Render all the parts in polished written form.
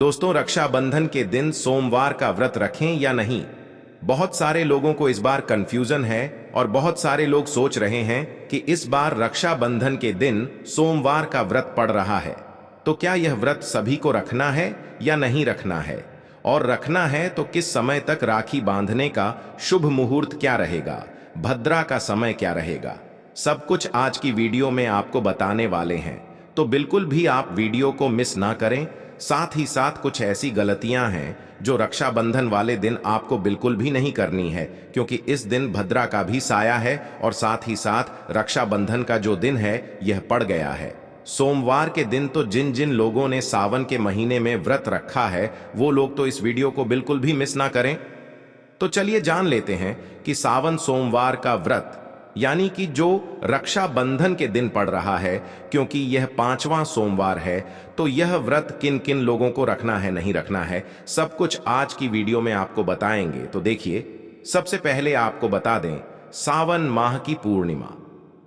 दोस्तों, रक्षाबंधन के दिन सोमवार का व्रत रखें या नहीं। बहुत सारे लोगों को इस बार कंफ्यूजन है और बहुत सारे लोग सोच रहे हैं कि इस बार रक्षाबंधन के दिन सोमवार का व्रत पड़ रहा है, तो क्या यह व्रत सभी को रखना है या नहीं रखना है, और रखना है तो किस समय तक राखी बांधने का शुभ मुहूर्त क्या रहेगा, भद्रा का समय क्या रहेगा। सब कुछ आज की वीडियो में आपको बताने वाले हैं, तो बिल्कुल भी आप वीडियो को मिस ना करें। साथ ही साथ कुछ ऐसी गलतियां हैं जो रक्षाबंधन वाले दिन आपको बिल्कुल भी नहीं करनी है, क्योंकि इस दिन भद्रा का भी साया है और साथ ही साथ रक्षाबंधन का जो दिन है यह पड़ गया है सोमवार के दिन। तो जिन जिन लोगों ने सावन के महीने में व्रत रखा है वो लोग तो इस वीडियो को बिल्कुल भी मिस ना करें। तो चलिए जान लेते हैं कि सावन सोमवार का व्रत यानी कि जो रक्षाबंधन के दिन पड़ रहा है, क्योंकि यह 5वां सोमवार है, तो यह व्रत किन किन लोगों को रखना है, नहीं रखना है, सब कुछ आज की वीडियो में आपको बताएंगे। तो देखिए, सबसे पहले आपको बता दें, सावन माह की पूर्णिमा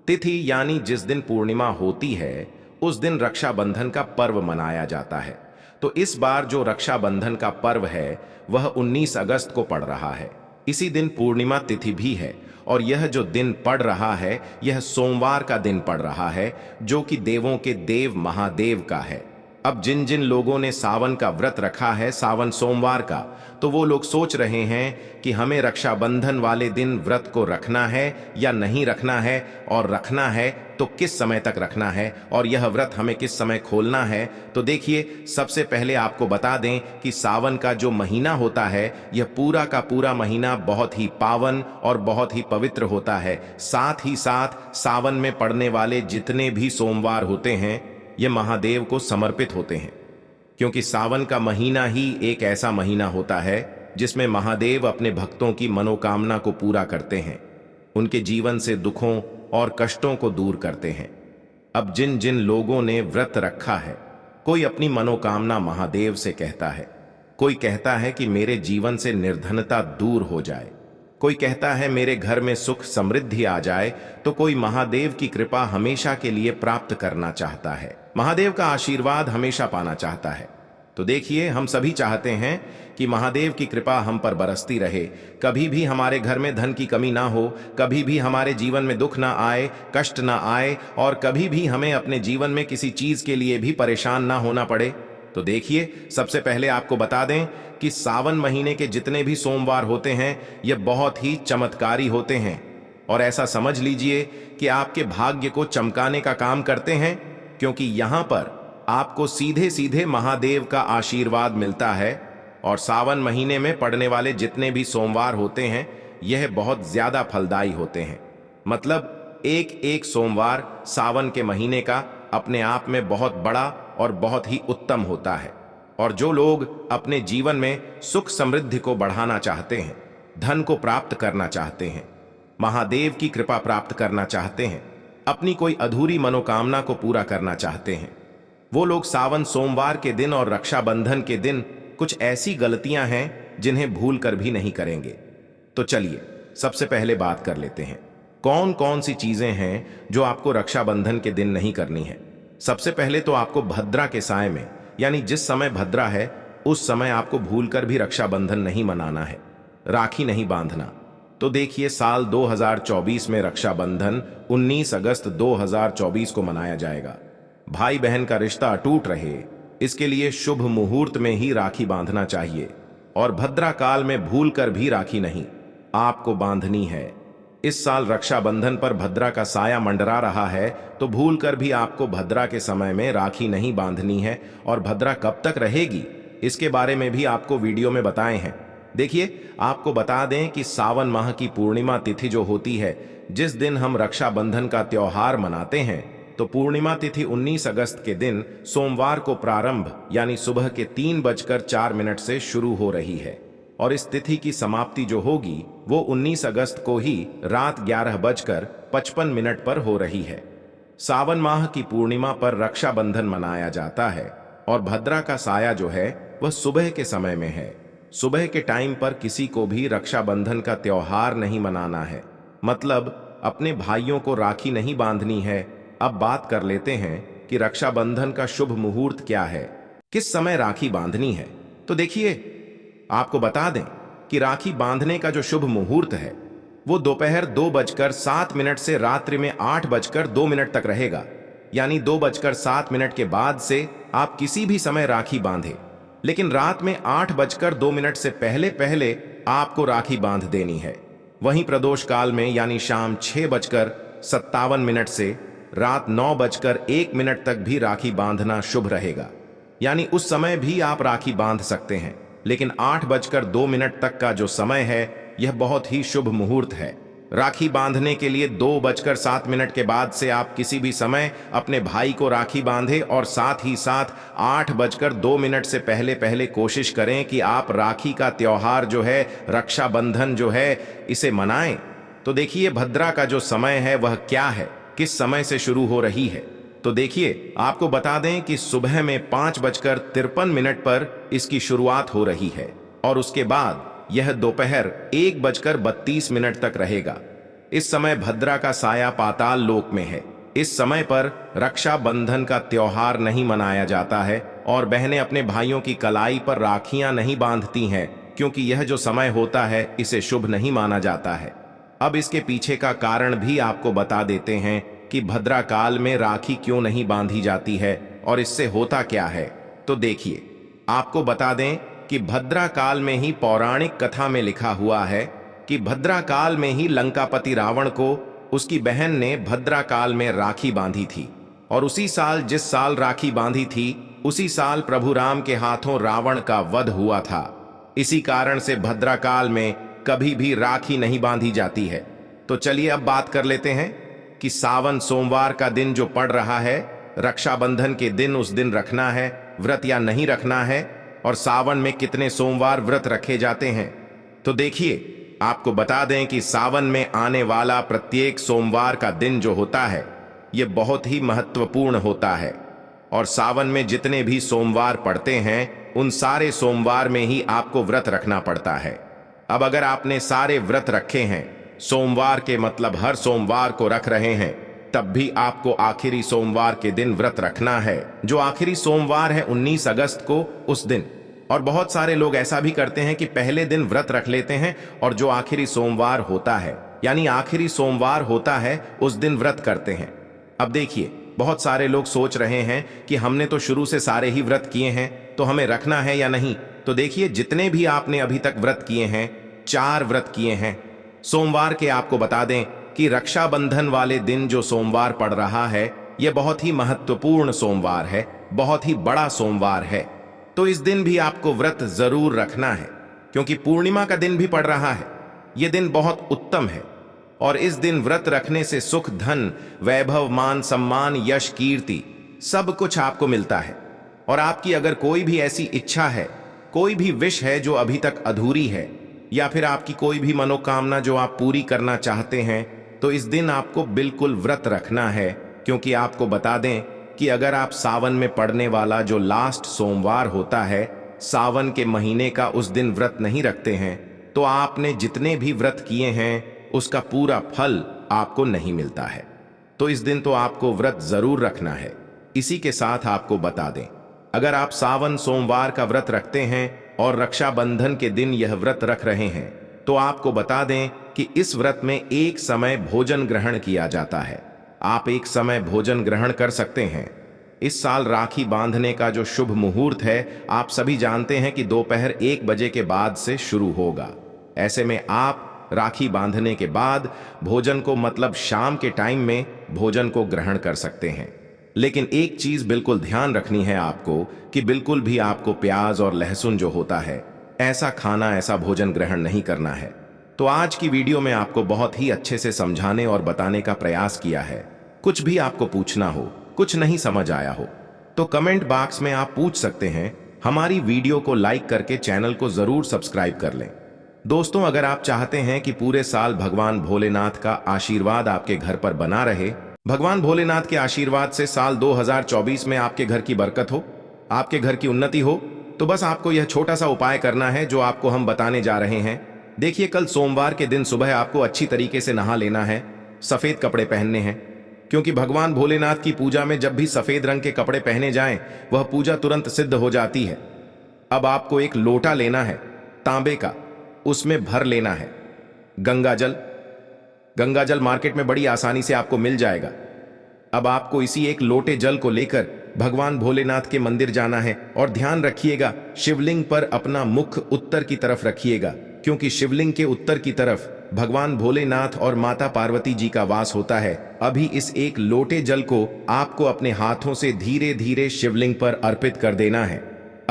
तिथि यानी जिस दिन पूर्णिमा होती है उस दिन रक्षाबंधन का पर्व मनाया जाता है। तो इस बार जो रक्षाबंधन का पर्व है वह 19 अगस्त को पड़ रहा है। इसी दिन पूर्णिमा तिथि भी है और यह जो दिन पड़ रहा है यह सोमवार का दिन पड़ रहा है, जो कि देवों के देव महादेव का है। अब जिन जिन लोगों ने सावन का व्रत रखा है, सावन सोमवार का, तो वो लोग सोच रहे हैं कि हमें रक्षाबंधन वाले दिन व्रत को रखना है या नहीं रखना है, और रखना है तो किस समय तक रखना है, और यह व्रत हमें किस समय खोलना है। तो देखिए, सबसे पहले आपको बता दें कि सावन का जो महीना होता है यह पूरा का पूरा महीना बहुत ही पावन और बहुत ही पवित्र होता है। साथ ही साथ सावन में पड़ने वाले जितने भी सोमवार होते हैं ये महादेव को समर्पित होते हैं, क्योंकि सावन का महीना ही एक ऐसा महीना होता है जिसमें महादेव अपने भक्तों की मनोकामना को पूरा करते हैं, उनके जीवन से दुखों और कष्टों को दूर करते हैं। अब जिन जिन लोगों ने व्रत रखा है, कोई अपनी मनोकामना महादेव से कहता है, कोई कहता है कि मेरे जीवन से निर्धनता दूर हो जाए, कोई कहता है मेरे घर में सुख समृद्धि आ जाए, तो कोई महादेव की कृपा हमेशा के लिए प्राप्त करना चाहता है, महादेव का आशीर्वाद हमेशा पाना चाहता है। तो देखिए, हम सभी चाहते हैं कि महादेव की कृपा हम पर बरसती रहे, कभी भी हमारे घर में धन की कमी ना हो, कभी भी हमारे जीवन में दुख ना आए, कष्ट ना आए, और कभी भी हमें अपने जीवन में किसी चीज के लिए भी परेशान ना होना पड़े। तो देखिए, सबसे पहले आपको बता दें कि सावन महीने के जितने भी सोमवार होते हैं ये बहुत ही चमत्कारी होते हैं, और ऐसा समझ लीजिए कि आपके भाग्य को चमकाने का काम करते हैं, क्योंकि यहां पर आपको सीधे सीधे महादेव का आशीर्वाद मिलता है। और सावन महीने में पड़ने वाले जितने भी सोमवार होते हैं यह बहुत ज्यादा फलदायी होते हैं। मतलब एक एक सोमवार सावन के महीने का अपने आप में बहुत बड़ा और बहुत ही उत्तम होता है। और जो लोग अपने जीवन में सुख समृद्धि को बढ़ाना चाहते हैं, धन को प्राप्त करना चाहते हैं, महादेव की कृपा प्राप्त करना चाहते हैं, अपनी कोई अधूरी मनोकामना को पूरा करना चाहते हैं, वो लोग सावन सोमवार के दिन और रक्षाबंधन के दिन कुछ ऐसी गलतियां हैं जिन्हें भूल कर भी नहीं करेंगे। तो चलिए, सबसे पहले बात कर लेते हैं कौन कौन सी चीजें हैं जो आपको रक्षाबंधन के दिन नहीं करनी है। सबसे पहले तो आपको भद्रा के साय में, यानी जिस समय भद्रा है उस समय आपको भूलकर भी रक्षाबंधन नहीं मनाना है, राखी नहीं बांधना। तो देखिए, साल 2024 में रक्षाबंधन 19 अगस्त 2024 को मनाया जाएगा। भाई बहन का रिश्ता अटूट रहे, इसके लिए शुभ मुहूर्त में ही राखी बांधना चाहिए, और भद्रा काल में भूलकर भी राखी नहीं आपको बांधनी है। इस साल रक्षाबंधन पर भद्रा का साया मंडरा रहा है, तो भूलकर भी आपको भद्रा के समय में राखी नहीं बांधनी है। और भद्रा कब तक रहेगी इसके बारे में भी आपको वीडियो में बताए हैं। देखिए, आपको बता दें कि सावन माह की पूर्णिमा तिथि जो होती है, जिस दिन हम रक्षाबंधन का त्योहार मनाते हैं, तो पूर्णिमा तिथि 19 अगस्त के दिन सोमवार को प्रारंभ यानी सुबह के 3:04 से शुरू हो रही है, और इस तिथि की समाप्ति जो होगी वो 19 अगस्त को ही रात 11:55 पर हो रही है। सावन माह की पूर्णिमा पर रक्षाबंधन मनाया जाता है, और भद्रा का साया जो है वह सुबह के समय में है। सुबह के टाइम पर किसी को भी रक्षाबंधन का त्योहार नहीं मनाना है, मतलब अपने भाइयों को राखी नहीं बांधनी है। अब बात कर लेते हैं कि रक्षाबंधन का शुभ मुहूर्त क्या है। किस समय राखी बांधनी है? तो देखिए, आपको बता दें कि राखी बांधने का जो शुभ मुहूर्त है वो दोपहर 2:07 से रात्रि में 8:02 तक रहेगा। यानी 2:07 के बाद से आप किसी भी समय राखी बांधे, लेकिन रात में 8:02 से पहले पहले आपको राखी बांध देनी है। वहीं प्रदोष काल में यानी शाम 6:57 से रात 9:01 तक भी राखी बांधना शुभ रहेगा। यानी उस समय भी आप राखी बांध सकते हैं, लेकिन 8:02 तक का जो समय है यह बहुत ही शुभ मुहूर्त है। राखी बांधने के लिए 2:07 के बाद से आप किसी भी समय अपने भाई को राखी बांधे और साथ ही साथ 8:02 से पहले पहले कोशिश करें कि आप राखी का त्योहार जो है, रक्षाबंधन जो है, इसे मनाएं। तो देखिए, भद्रा का जो समय है वह क्या है, किस समय से शुरू हो रही है। तो देखिए, आपको बता दें कि सुबह में 5:53 पर इसकी शुरुआत हो रही है और उसके बाद यह दोपहर 1:32 तक रहेगा। इस समय भद्रा का साया पाताल लोक में है। इस समय पर रक्षाबंधन का त्योहार नहीं मनाया जाता है और बहनें अपने भाइयों की कलाई पर राखियां नहीं बांधती हैं, क्योंकि यह जो समय होता है इसे शुभ नहीं माना जाता है। अब इसके पीछे का कारण भी आपको बता देते हैं कि भद्रा काल में राखी क्यों नहीं बांधी जाती है और इससे होता क्या है। तो देखिए, आपको बता दें कि भद्रा काल में ही पौराणिक कथा में लिखा हुआ है कि भद्रा काल में ही लंकापति रावण को उसकी बहन ने भद्रा काल में राखी बांधी थी और उसी साल, जिस साल राखी बांधी थी, उसी साल प्रभु राम के हाथों रावण का वध हुआ था। इसी कारण से भद्रा काल में कभी भी राखी नहीं बांधी जाती है। तो चलिए अब बात कर लेते हैं कि सावन सोमवार का दिन जो पड़ रहा है, रक्षाबंधन के दिन, उस दिन रखना है व्रत या नहीं रखना है, और सावन में कितने सोमवार व्रत रखे जाते हैं। तो देखिए, आपको बता दें कि सावन में आने वाला प्रत्येक सोमवार का दिन जो होता है यह बहुत ही महत्वपूर्ण होता है और सावन में जितने भी सोमवार पड़ते हैं उन सारे सोमवार में ही आपको व्रत रखना पड़ता है। अब अगर आपने सारे व्रत रखे हैं, सोमवार के मतलब हर सोमवार को रख रहे हैं, तब भी आपको आखिरी सोमवार के दिन व्रत रखना है। जो आखिरी सोमवार है 19 अगस्त को, उस दिन। और बहुत सारे लोग ऐसा भी करते हैं कि पहले दिन व्रत रख लेते हैं और जो आखिरी सोमवार होता है, यानी आखिरी सोमवार होता है, उस दिन व्रत करते हैं। अब देखिए, बहुत सारे लोग सोच रहे हैं कि हमने तो शुरू से सारे ही व्रत किए हैं, तो हमें रखना है या नहीं। तो देखिए, जितने भी आपने अभी तक व्रत किए हैं, 4 व्रत किए हैं। सोमवार के आपको बता दें कि रक्षाबंधन वाले दिन जो सोमवार पड़ रहा है यह बहुत ही महत्वपूर्ण सोमवार है, बहुत ही बड़ा सोमवार है। तो इस दिन भी आपको व्रत जरूर रखना है, क्योंकि पूर्णिमा का दिन भी पड़ रहा है। यह दिन बहुत उत्तम है और इस दिन व्रत रखने से सुख, धन, वैभव, मान, सम्मान, यश, कीर्ति सब कुछ आपको मिलता है। और आपकी अगर कोई भी ऐसी इच्छा है, कोई भी विश है जो अभी तक अधूरी है, या फिर आपकी कोई भी मनोकामना जो आप पूरी करना चाहते हैं, तो इस दिन आपको बिल्कुल व्रत रखना है। क्योंकि आपको बता दें कि अगर आप सावन में पड़ने वाला जो लास्ट सोमवार होता है, सावन के महीने का, उस दिन व्रत नहीं रखते हैं, तो आपने जितने भी व्रत किए हैं उसका पूरा फल आपको नहीं मिलता है। तो इस दिन तो आपको व्रत जरूर रखना है। इसी के साथ आपको बता दें, अगर आप सावन सोमवार का व्रत रखते हैं और रक्षाबंधन के दिन यह व्रत रख रहे हैं, तो आपको बता दें कि इस व्रत में एक समय भोजन ग्रहण किया जाता है। आप एक समय भोजन ग्रहण कर सकते हैं। इस साल राखी बांधने का जो शुभ मुहूर्त है, आप सभी जानते हैं कि दोपहर 1 बजे के बाद से शुरू होगा। ऐसे में आप राखी बांधने के बाद भोजन को, मतलब शाम के टाइम में भोजन को ग्रहण कर सकते हैं। लेकिन एक चीज बिल्कुल ध्यान रखनी है आपको कि बिल्कुल भी आपको प्याज और लहसुन जो होता है, ऐसा खाना, ऐसा भोजन ग्रहण नहीं करना है। तो आज की वीडियो में आपको बहुत ही अच्छे से समझाने और बताने का प्रयास किया है। कुछ भी आपको पूछना हो, कुछ नहीं समझ आया हो, तो कमेंट बॉक्स में आप पूछ सकते हैं। हमारी वीडियो को लाइक करके चैनल को जरूर सब्सक्राइब कर लें। दोस्तों, अगर आप चाहते हैं कि पूरे साल भगवान भोलेनाथ का आशीर्वाद आपके घर पर बना रहे, भगवान भोलेनाथ के आशीर्वाद से साल 2024 में आपके घर की बरकत हो, आपके घर की उन्नति हो, तो बस आपको यह छोटा सा उपाय करना है जो आपको हम बताने जा रहे हैं। देखिए, कल सोमवार के दिन सुबह आपको अच्छी तरीके से नहा लेना है, सफेद कपड़े पहनने हैं क्योंकि भगवान भोलेनाथ की पूजा में जब भी सफेद रंग के कपड़े पहने जाएं, वह पूजा तुरंत सिद्ध हो जाती है। अब आपको एक लोटा लेना है, तांबे का, उसमें भर लेना है गंगाजल। गंगाजल मार्केट में बड़ी आसानी से आपको मिल जाएगा। अब आपको इसी एक लोटे जल को लेकर भगवान भोलेनाथ के मंदिर जाना है और ध्यान रखिएगा शिवलिंग पर अपना मुख उत्तर की तरफ रखिएगा, क्योंकि शिवलिंग के उत्तर की तरफ भगवान भोलेनाथ और माता पार्वती जी का वास होता है। अभी इस एक लोटे जल को आपको अपने हाथों से धीरे धीरे शिवलिंग पर अर्पित कर देना है।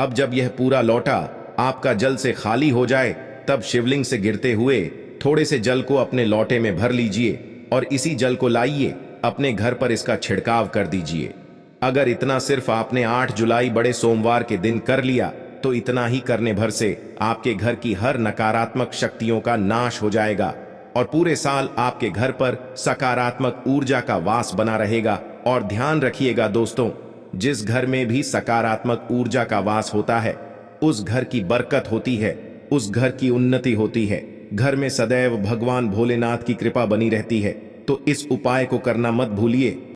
अब जब यह पूरा लोटा आपका जल से खाली हो जाए, तब शिवलिंग से गिरते हुए थोड़े से जल को अपने लोटे में भर लीजिए और इसी जल को लाइए अपने घर पर इसका छिड़काव कर दीजिए। अगर इतना सिर्फ आपने 8 जुलाई बड़े सोमवार के दिन कर लिया, तो इतना ही करने भर से आपके घर की हर नकारात्मक शक्तियों का नाश हो जाएगा और पूरे साल आपके घर पर सकारात्मक ऊर्जा का वास बना रहेगा। और ध्यान रखिएगा दोस्तों, जिस घर में भी सकारात्मक ऊर्जा का वास होता है, उस घर की बरकत होती है, उस घर की उन्नति होती है, घर में सदैव भगवान भोलेनाथ की कृपा बनी रहती है। तो इस उपाय को करना मत भूलिए।